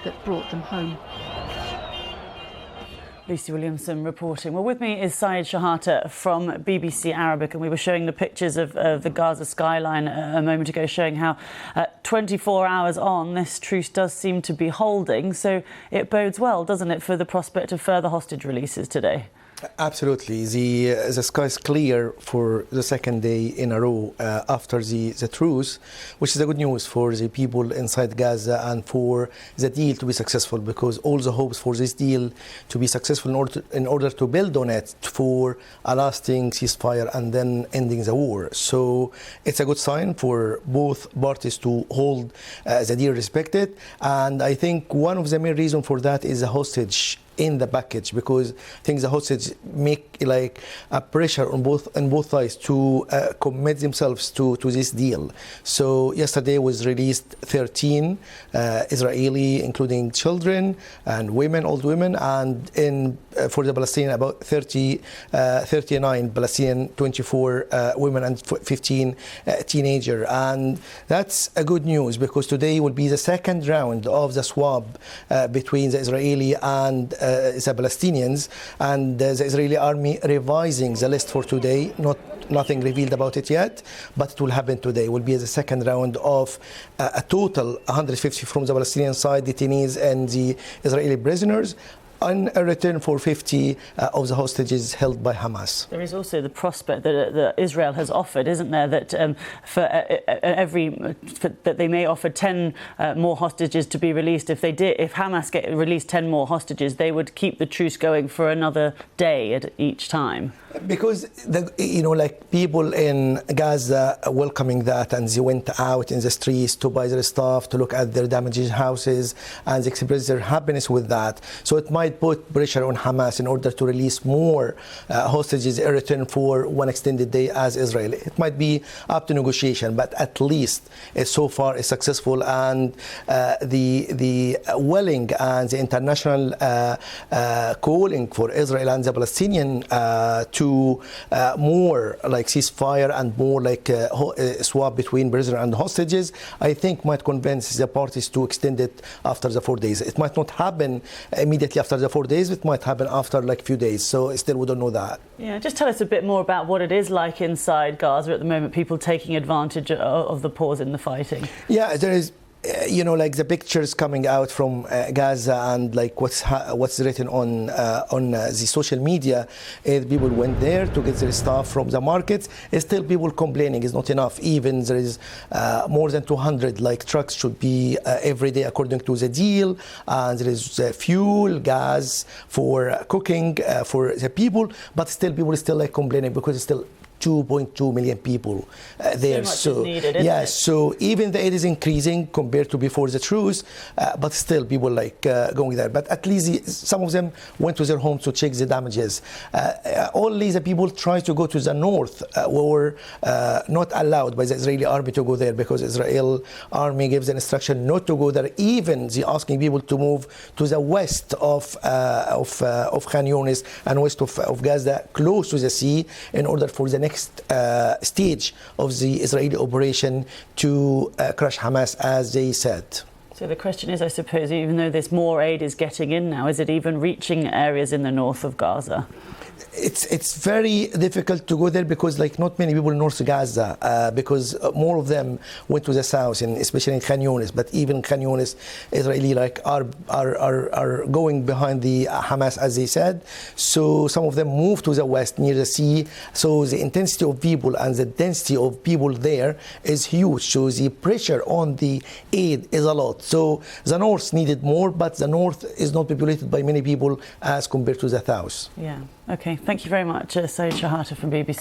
that brought them home. Lucy Williamson reporting. Well, with me is Shehata from BBC Arabic, and we were showing the pictures of the Gaza skyline a moment ago, showing how 24 hours on, this truce does seem to be holding. So it bodes well, doesn't it, for the prospect of further hostage releases today? Absolutely. The sky is clear for the second day in a row after the truce, which is a good news for the people inside Gaza and for the deal to be successful, because all the hopes for this deal to be successful in order to build on it for a lasting ceasefire and then ending the war. So it's a good sign for both parties to hold the deal respected. And I think one of the main reasons for that is the hostage in the package, because I think the hostages make like a pressure on both sides to commit themselves to this deal. So yesterday was released 13 Israeli, including children and women, old women, and for the Palestinian about 39 Palestinian, 24 women and 15 teenager. And that's a good news, because today will be the second round of the swap between the Israeli and the Palestinians, and the Israeli army revising the list for today. Nothing revealed about it yet, but it will happen today. It will be the second round of a total 150 from the Palestinian side detainees and the Israeli prisoners, in return for 50 of the hostages held by Hamas. There is also the prospect that Israel has offered, isn't there, that that they may offer 10 more hostages to be released. If Hamas released 10 more hostages, they would keep the truce going for another day at each time. Because people in Gaza welcoming that, and they went out in the streets to buy their stuff, to look at their damaged houses, and they expressed their happiness with that. So it might put pressure on Hamas in order to release more hostages in return for one extended day as Israel. It might be up to negotiation, but at least so far it's successful, and the willing and the international calling for Israel and the Palestinian to more like ceasefire and more like swap between prisoners and hostages, I think might convince the parties to extend it after the 4 days. It might not happen immediately after the 4 days, it might happen after like few days. So still we don't know that. Yeah, just tell us a bit more about what it is like inside Gaza at the moment, people taking advantage of the pause in the fighting. Yeah, there is like the pictures coming out from Gaza, and like what's written on the social media. People went there to get their stuff from the markets. Still people complaining is not enough. Even there is more than 200 trucks should be every day according to the deal, and there is fuel, gas for cooking for the people, but still people are still complaining because it's still 2.2 million people there. So much is needed, isn't it? So even the aid is increasing compared to before the truce, but still people going there. But at least some of them went to their homes to check the damages. Only the people try to go to the north were not allowed by the Israeli army to go there, because Israel army gives the instruction not to go there. Even they asking people to move to the west of Khan Younis and west of Gaza, close to the sea, in order for the next stage of the Israeli operation to crush Hamas, as they said. So the question is, I suppose, even though this more aid is getting in now, is it even reaching areas in the north of Gaza? It's very difficult to go there, because not many people in North Gaza, because more of them went to the south, and especially in Khan Younis. But even Khan Younis, Israeli are going behind the Hamas, as they said. So some of them moved to the west near the sea. So the intensity of people and the density of people there is huge. So the pressure on the aid is a lot. So the north needed more, but the north is not populated by many people as compared to the south. Yeah. Okay. Thank you very much, Shehata from BBC.